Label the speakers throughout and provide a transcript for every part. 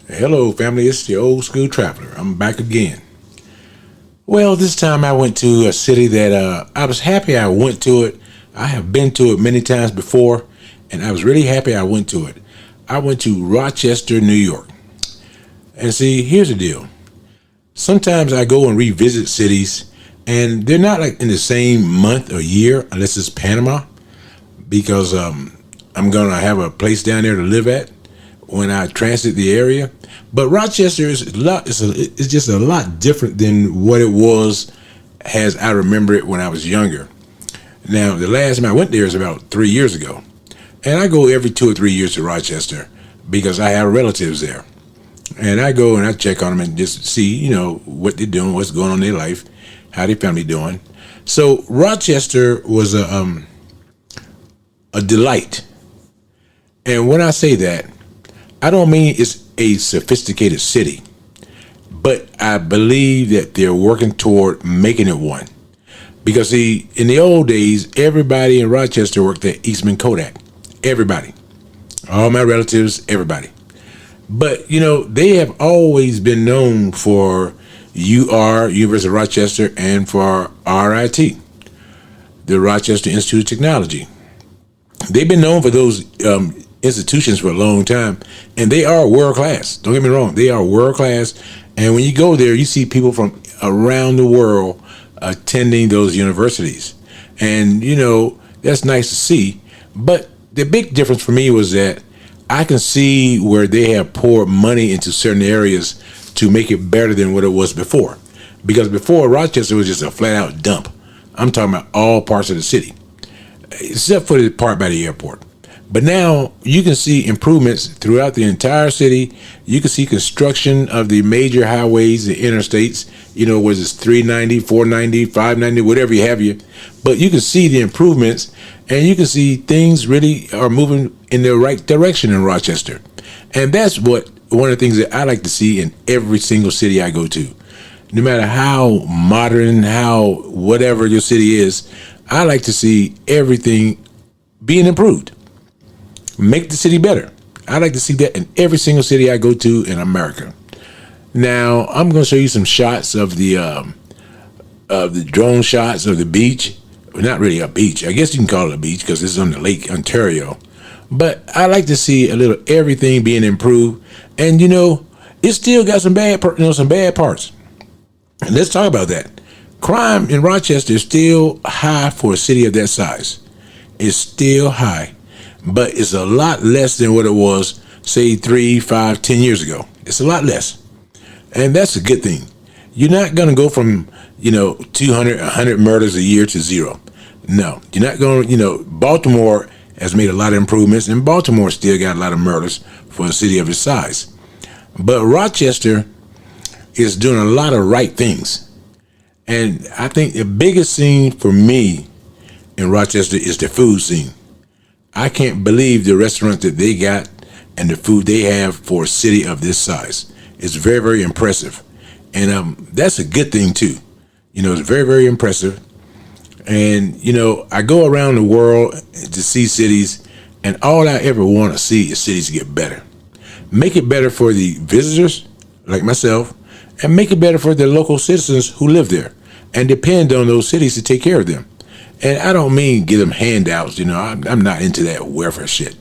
Speaker 1: Hello, family. It's the old school traveler. I'm back again. Well, this time I went to a city that I was happy I went to it. I have been to it many times before, and I was really happy I went to it. I went to Rochester, New York. And see, here's the deal. Sometimes I go and revisit cities, and they're not like in the same month or year, unless it's Panama, because I'm going to have a place down there to live at when I transit the area. But Rochester is it's just a lot different than what it was as I remember it when I was younger. Now, the last time I went there is about 3 years ago. And I go every 2 or 3 years to Rochester because I have relatives there. And I go and I check on them and just see, what they're doing, what's going on in their life, how their family doing. So Rochester was a delight. And when I say that, I don't mean it's a sophisticated city, but I believe that they're working toward making it one. Because see, in the old days, everybody in Rochester worked at Eastman Kodak. Everybody. All my relatives, everybody. But, they have always been known for University of Rochester, and for RIT, the Rochester Institute of Technology. They've been known for those institutions for a long time, and they are world class. Don't get me wrong, they are world class. And when you go there, you see people from around the world attending those universities, and that's nice to see. But the big difference for me was that I can see where they have poured money into certain areas to make it better than what it was before. Because before, Rochester was just a flat out dump. I'm talking about all parts of the city, except for the part by the airport. But now you can see improvements throughout the entire city. You can see construction of the major highways, the interstates, whether it's 390, 490, 590, whatever you have you. But you can see the improvements, and you can see things really are moving in the right direction in Rochester. And that's one of the things that I like to see in every single city I go to. No matter how modern, how whatever your city is, I like to see everything being improved. Make the city better. I like to see that in every single city I go to in America. Now, I'm going to show you some shots of the drone shots of the beach. Well, not really a beach. I guess you can call it a beach because it's on the Lake Ontario. But I like to see a little everything being improved. And, it still got some bad parts. And let's talk about that. Crime in Rochester is still high for a city of that size. It's still high. But it's a lot less than what it was, say, 3, 5, 10 years ago. It's a lot less. And that's a good thing. You're not going to go from, 200, 100 murders a year to zero. No, you're not going to, Baltimore has made a lot of improvements, and Baltimore still got a lot of murders for a city of its size. But Rochester is doing a lot of right things. And I think the biggest scene for me in Rochester is the food scene. I can't believe the restaurant that they got and the food they have for a city of this size. It's very, very impressive. And that's a good thing, too. It's very, very impressive. And, I go around the world to see cities, and all I ever want to see is cities get better. Make it better for the visitors, like myself, and make it better for the local citizens who live there and depend on those cities to take care of them. And I don't mean give them handouts, I'm not into that welfare shit.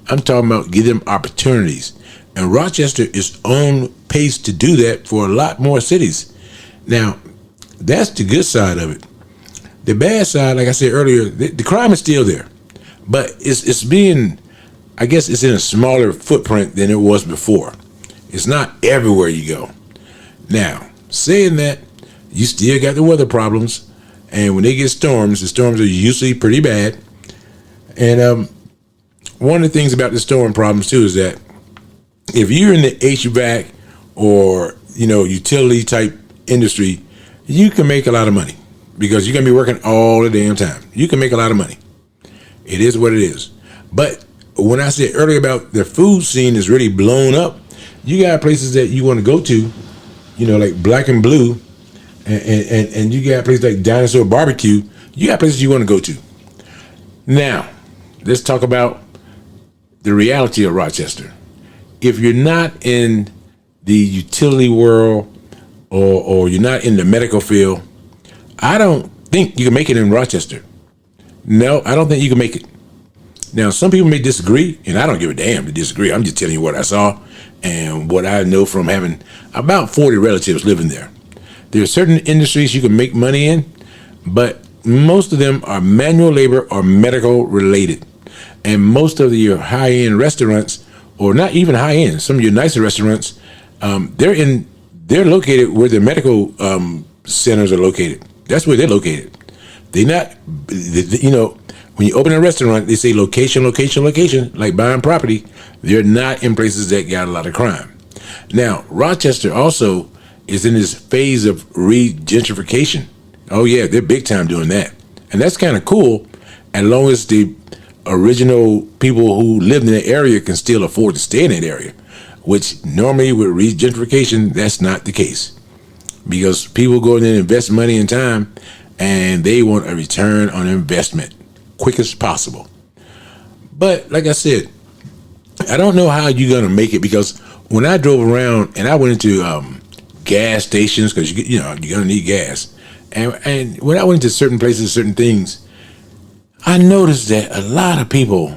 Speaker 1: I'm talking about give them opportunities. And Rochester is on pace to do that for a lot more cities. Now, that's the good side of it. The bad side, like I said earlier, the crime is still there. But it's being, I guess it's in a smaller footprint than it was before. It's not everywhere you go. Now, saying that, you still got the weather problems. And when they get storms, the storms are usually pretty bad. And one of the things about the storm problems, too, is that if you're in the HVAC or, utility type industry, you can make a lot of money because you're going to be working all the damn time. You can make a lot of money. It is what it is. But when I said earlier about the food scene is really blown up, you got places that you want to go to, like Black and Blue, and you got places like Dinosaur Barbecue. You got places you want to go to. Now, let's talk about the reality of Rochester. If you're not in the utility world, or you're not in the medical field, I don't think you can make it in Rochester. No, I don't think you can make it. Now, some people may disagree, and I don't give a damn to disagree. I'm just telling you what I saw and what I know from having about 40 relatives living there. There are certain industries you can make money in, but most of them are manual labor or medical related. And most of your high-end restaurants, or not even high-end, some of your nicer restaurants, they're located where the medical centers are located. That's where they're located. They're not, when you open a restaurant, they say location, location, location, like buying property. They're not in places that got a lot of crime. Now, Rochester also is in this phase of regentrification. Oh yeah, they're big time doing that. And that's kind of cool, as long as the original people who lived in that area can still afford to stay in that area, which normally with regentrification, that's not the case. Because people go in and invest money and time, and they want a return on investment quick as possible. But like I said, I don't know how you're gonna make it, because when I drove around and I went into gas stations, because you're gonna need gas, and when I went into certain places, certain things, I noticed that a lot of people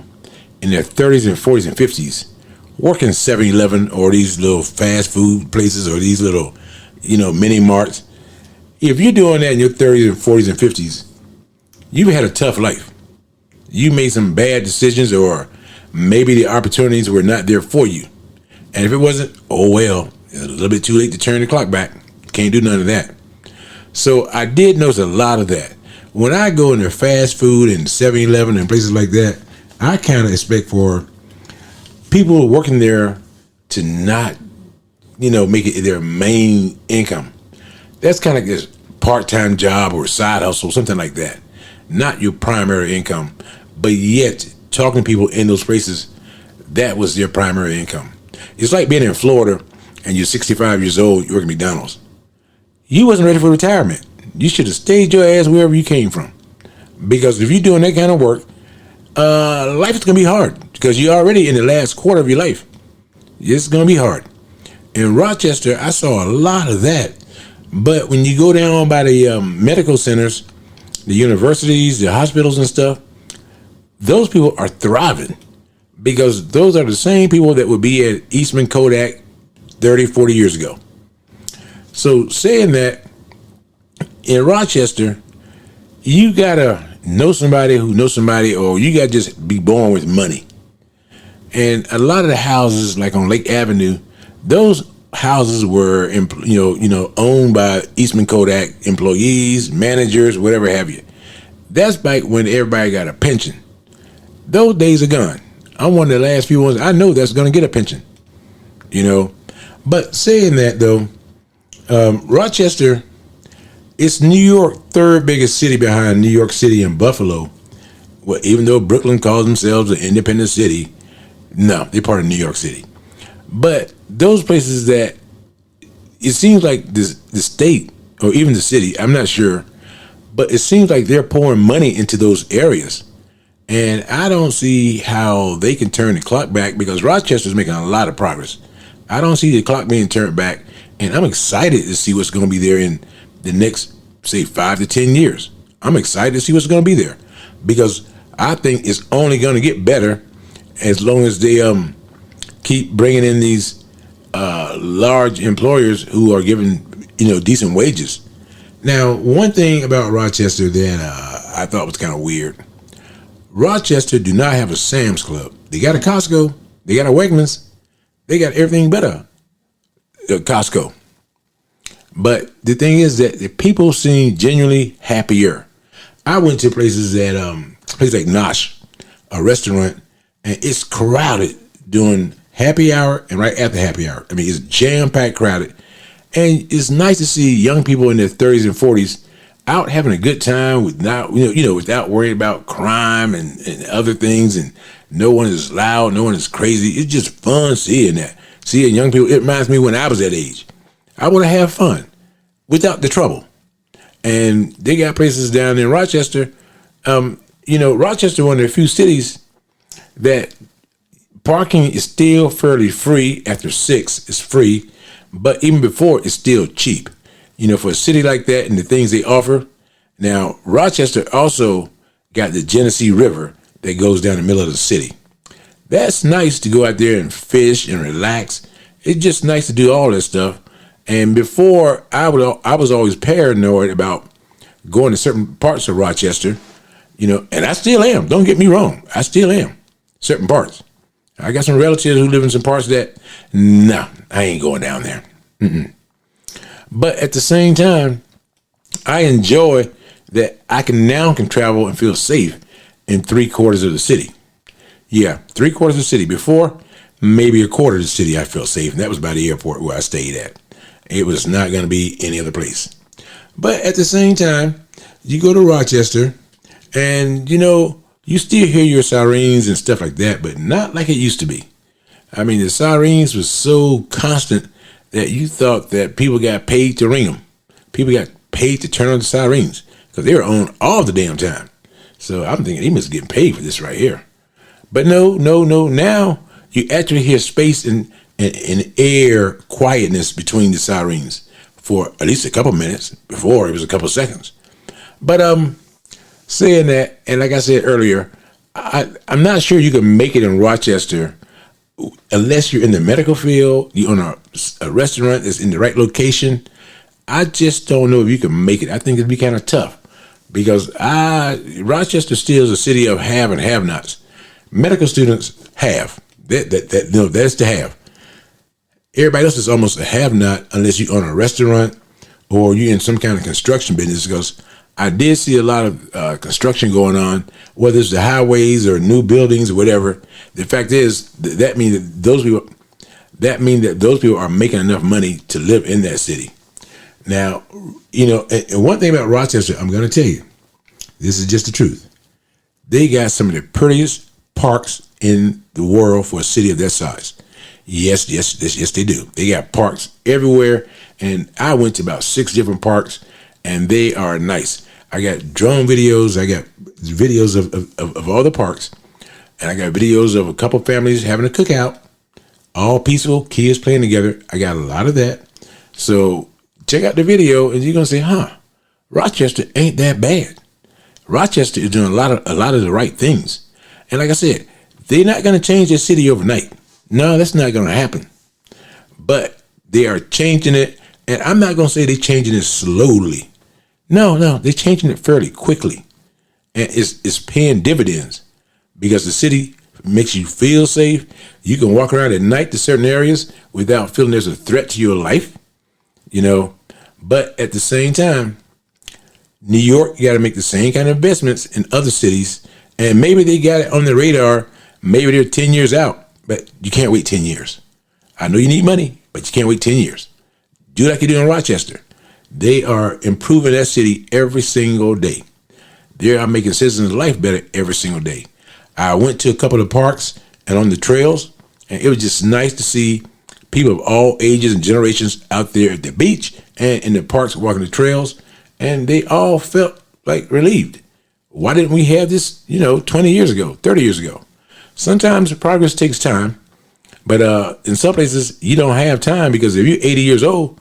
Speaker 1: in their 30s and 40s and 50s work in 7-Eleven or these little fast food places or these little mini marts. If you're doing that in your 30s and 40s and 50s, you've had a tough life. You made some bad decisions, or maybe the opportunities were not there for you. And if it wasn't, oh well, it's a little bit too late to turn the clock back. Can't do none of that. So I did notice a lot of that. When I go into fast food and 7-Eleven and places like that, I kind of expect for people working there to not, make it their main income. That's kind of like this part-time job or side hustle, something like that. Not your primary income, but yet talking to people in those places, that was their primary income. It's like being in Florida and you're 65 years old, you work at McDonald's. You wasn't ready for retirement. You should have stayed your ass wherever you came from. Because if you're doing that kind of work, life is going to be hard, because you're already in the last quarter of your life. It's going to be hard. In Rochester, I saw a lot of that. But when you go down by the medical centers, the universities, the hospitals and stuff, those people are thriving, because those are the same people that would be at Eastman Kodak 30, 40 years ago. So saying that, in Rochester, you gotta know somebody who knows somebody, or you gotta just be born with money. And a lot of the houses, like on Lake Avenue, those houses were, owned by Eastman Kodak employees, managers, whatever have you. That's back when everybody got a pension. Those days are gone. I'm one of the last few ones I know that's going to get a pension. But saying that though, Rochester, it's New York's third biggest city behind New York City and Buffalo. Well, even though Brooklyn calls themselves an independent city, no, they're part of New York City. But those places that it seems like the state or even the city, I'm not sure, but it seems like they're pouring money into those areas. And I don't see how they can turn the clock back, because Rochester's making a lot of progress. I don't see the clock being turned back, and I'm excited to see what's going to be there in the next, say, 5 to 10 years. I'm excited to see what's going to be there, because I think it's only going to get better as long as they keep bringing in these large employers who are giving decent wages. Now, one thing about Rochester that I thought was kind of weird. Rochester do not have a Sam's Club. They got a Costco. They got a Wegmans. They got everything but a Costco. But the thing is that the people seem genuinely happier. I went to places like Nosh, a restaurant, and it's crowded during happy hour and right after happy hour. I mean, it's jam-packed crowded. And it's nice to see young people in their 30s and 40s out having a good time without worrying about crime and other things, and no one is loud, no one is crazy. It's just fun seeing that. Seeing young people, it reminds me when I was that age. I want to have fun without the trouble. And they got places down in Rochester. Rochester, one of the few cities that parking is still fairly free. After 6, it's free. But even before, it's still cheap. For a city like that and the things they offer. Now, Rochester also got the Genesee River that goes down the middle of the city. That's nice to go out there and fish and relax. It's just nice to do all that stuff. And before, I was always paranoid about going to certain parts of Rochester, and I still am. Don't get me wrong. I still am. Certain parts. I got some relatives who live in some parts that, no, I ain't going down there. But at the same time, I enjoy that I can travel and feel safe in 3/4 of the city. Yeah, 3/4 of the city. Before, maybe a quarter of the city I felt safe, and that was by the airport where I stayed at. It was not going to be any other place. But at the same time, you go to Rochester, and you still hear your sirens and stuff like that, but not like it used to be. I mean, the sirens was so constant that you thought that people got paid to ring them. People got paid to turn on the sirens because they were on all the damn time. So I'm thinking they must get paid for this right here. But no. Now you actually hear space and air quietness between the sirens for at least a couple minutes. Before it was a couple seconds. But saying that, and like I said earlier, I'm not sure you can make it in Rochester unless you're in the medical field, you're on a restaurant that's in the right location. I just don't know if you can make it. I think it'd be kind of tough because Rochester still is a city of have and have-nots. Medical students have. That's the have. Everybody else is almost a have-not unless you own a restaurant or you're in some kind of construction business, because I did see a lot of construction going on, whether it's the highways or new buildings or whatever. The fact is that means that those people are making enough money to live in that city. Now, and one thing about Rochester, I'm going to tell you, this is just the truth. They got some of the prettiest parks in the world for a city of that size. Yes, they do. They got parks everywhere, and I went to about 6 different parks, and they are nice. I got drone videos. I got videos of all the parks, and I got videos of a couple families having a cookout, all peaceful, kids playing together. I got a lot of that. So check out the video, and you're gonna say, Rochester ain't that bad. Rochester is doing a lot of the right things, and like I said, they're not gonna change their city overnight. No, that's not gonna happen. But they are changing it, and I'm not gonna say they're changing it slowly. No, they're changing it fairly quickly. And it's paying dividends because the city makes you feel safe. You can walk around at night to certain areas without feeling there's a threat to your life, But at the same time, New York, you got to make the same kind of investments in other cities. And maybe they got it on the radar. Maybe they're 10 years out, but you can't wait 10 years. I know you need money, but you can't wait 10 years. Do like you do in Rochester. They are improving that city every single day. They are making citizens' life better every single day. I went to a couple of parks and on the trails, and it was just nice to see people of all ages and generations out there at the beach and in the parks walking the trails, and they all felt like relieved. Why didn't we have this, 20 years ago, 30 years ago? Sometimes progress takes time, but in some places you don't have time because if you're 80 years old,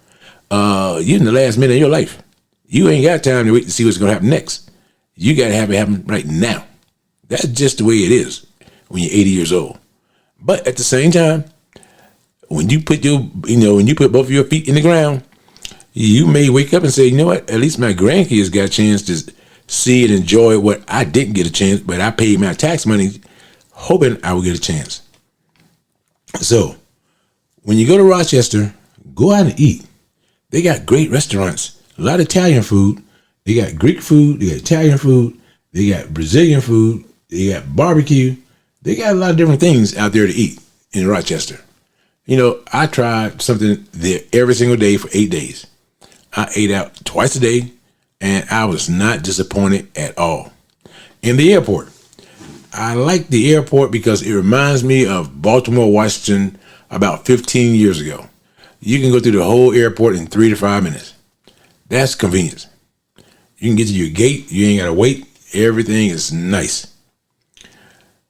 Speaker 1: you're in the last minute of your life. You ain't got time to wait to see what's going to happen next. You got to have it happen right now. That's just the way it is when you're 80 years old. But at the same time, when you put both of your feet in the ground, you may wake up and say, you know what? At least my grandkids got a chance to see and enjoy what I didn't get a chance, but I paid my tax money hoping I would get a chance. So when you go to Rochester, go out and eat. They got great restaurants, a lot of Italian food. They got Greek food, they got Italian food, they got Brazilian food, they got barbecue. They got a lot of different things out there to eat in Rochester. I tried something there every single day for 8 days. I ate out twice a day, and I was not disappointed at all. In the airport, I like the airport because it reminds me of Baltimore, Washington, about 15 years ago. You can go through the whole airport in 3 to 5 minutes. That's convenience. You can get to your gate. You ain't got to wait. Everything is nice.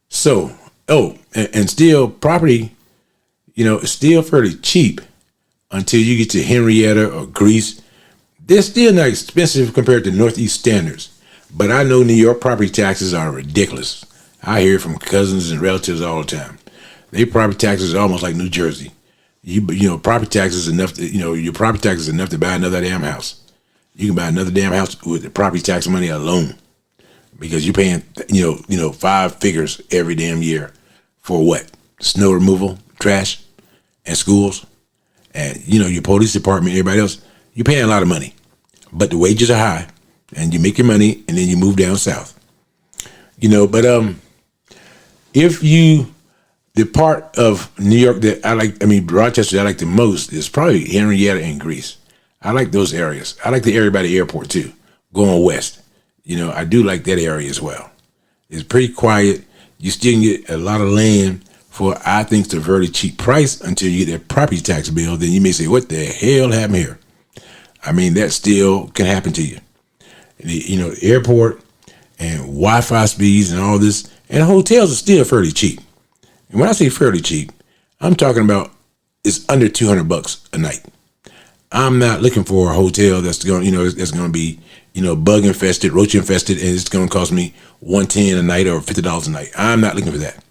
Speaker 1: So, and still property, it's still fairly cheap until you get to Henrietta or Greece. They're still not expensive compared to Northeast standards. But I know New York property taxes are ridiculous. I hear from cousins and relatives all the time. Their property taxes are almost like New Jersey. You know, property taxes enough to, your property tax is enough to buy another damn house. You can buy another damn house with the property tax money alone, because you're paying, 5 figures every damn year for what? Snow removal, trash, and schools, and your police department, everybody else. You're paying a lot of money, but the wages are high, and you make your money, and then you move down south. But if you, the part of New York that Rochester I like the most is probably Henrietta and Greece. I like those areas. I like the area by the airport too, going west. I do like that area as well. It's pretty quiet. You still can get a lot of land for, I think, it's a very cheap price until you get that property tax bill. Then you may say, what the hell happened here? That still can happen to you. The airport and Wi-Fi speeds and all this, and hotels are still fairly cheap. And when I say fairly cheap, I'm talking about it's under $200 a night. I'm not looking for a hotel that's going to be, bug infested, roach infested, and it's going to cost me $110 a night or $50 a night. I'm not looking for that.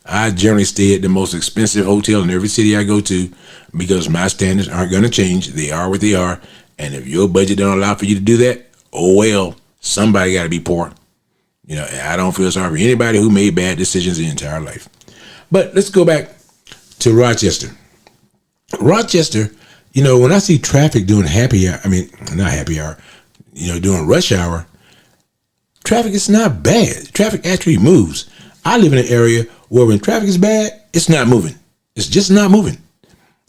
Speaker 1: I generally stay at the most expensive hotel in every city I go to, because my standards aren't going to change. They are what they are. And if your budget don't allow for you to do that, oh well, somebody got to be poor. And I don't feel sorry for anybody who made bad decisions their entire life. But let's go back to Rochester. Rochester, when I see traffic during not happy hour, during rush hour, traffic is not bad. Traffic actually moves. I live in an area where when traffic is bad, it's not moving. It's just not moving.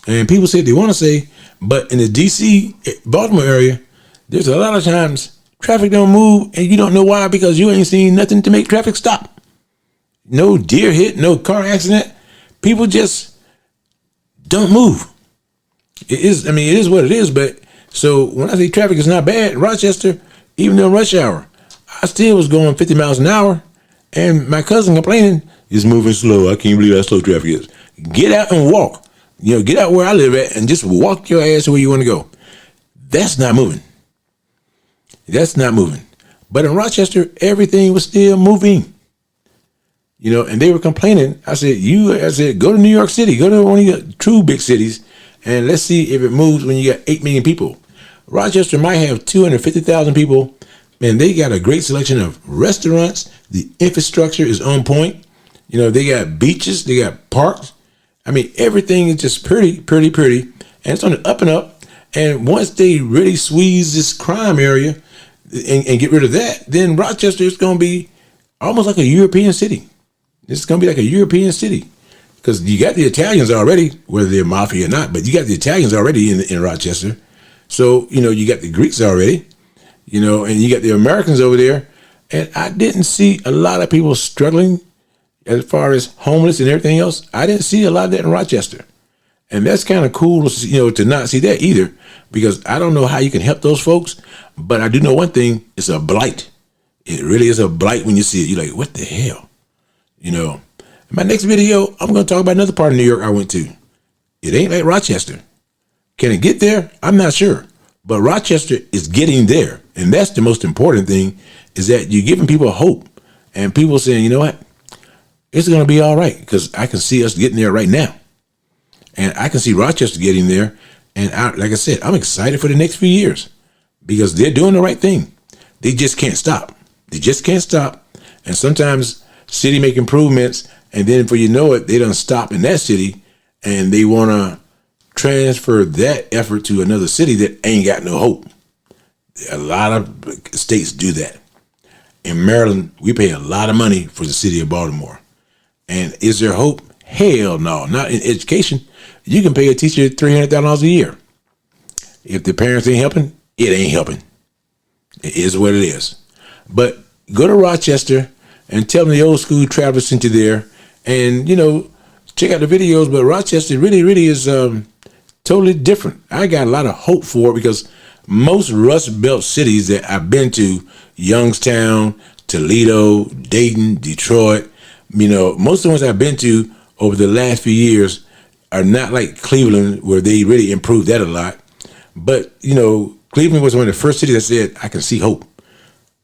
Speaker 1: And people say they want to say, but in the DC, Baltimore area, there's a lot of times traffic don't move, and you don't know why, because you ain't seen nothing to make traffic stop. No deer hit, no car accident. People just don't move. It is what it is. But so when I say traffic is not bad, Rochester, even during rush hour, I still was going 50 miles an hour, and my cousin complaining, it's moving slow. I can't believe how slow traffic is. Get out and walk. Get out where I live at and just walk your ass where you want to go. That's not moving. That's not moving. But in Rochester, everything was still moving. And they were complaining. I said, go to New York City, go to one of your true big cities, and let's see if it moves when you got 8 million people. Rochester might have 250,000 people, and they got a great selection of restaurants. The infrastructure is on point. They got beaches, they got parks. Everything is just pretty, pretty, pretty, and it's on the up and up. And once they really squeeze this crime area and get rid of that, then Rochester is going to be almost like a European city. It's going to be like a European city, because you got the Italians already, whether they're mafia or not, but you got the Italians already in Rochester. So, you got the Greeks already, and you got the Americans over there. And I didn't see a lot of people struggling as far as homeless and everything else. I didn't see a lot of that in Rochester. And that's kind of cool, to not see that either, because I don't know how you can help those folks, but I do know one thing, it's a blight. It really is a blight when you see it. You're like, what the hell? In my next video, I'm going to talk about another part of New York I went to. It ain't like Rochester. Can it get there? I'm not sure. But Rochester is getting there. And that's the most important thing, is that you're giving people hope. And people saying, you know what? It's going to be all right, because I can see us getting there right now. And I can see Rochester getting there. And like I said, I'm excited for the next few years, because they're doing the right thing. They just can't stop. They just can't stop. And sometimes city make improvements, and then before you know it, they done stop in that city, and they want to transfer that effort to another city that ain't got no hope. A lot of states do that. In Maryland, we pay a lot of money for the city of Baltimore. And is there hope? Hell no, not in education. You can pay a teacher $300,000 a year. If the parents ain't helping, it ain't helping. It is what it is. But go to Rochester and tell them the Old School Travelers sent you there, and check out the videos. But Rochester really, really is totally different. I got a lot of hope for it, because most Rust Belt cities that I've been to, Youngstown, Toledo, Dayton, Detroit, most of the ones I've been to over the last few years, are not like Cleveland, where they really improved that a lot. But, Cleveland was one of the first cities that said, I can see hope.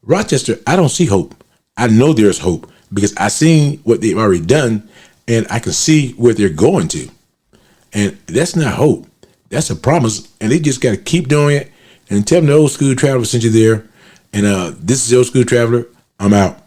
Speaker 1: Rochester, I don't see hope. I know there's hope because I seen what they've already done and I can see where they're going to. And that's not hope. That's a promise. And they just got to keep doing it and tell them the Old School Traveler sent you there. And this is the Old School Traveler. I'm out.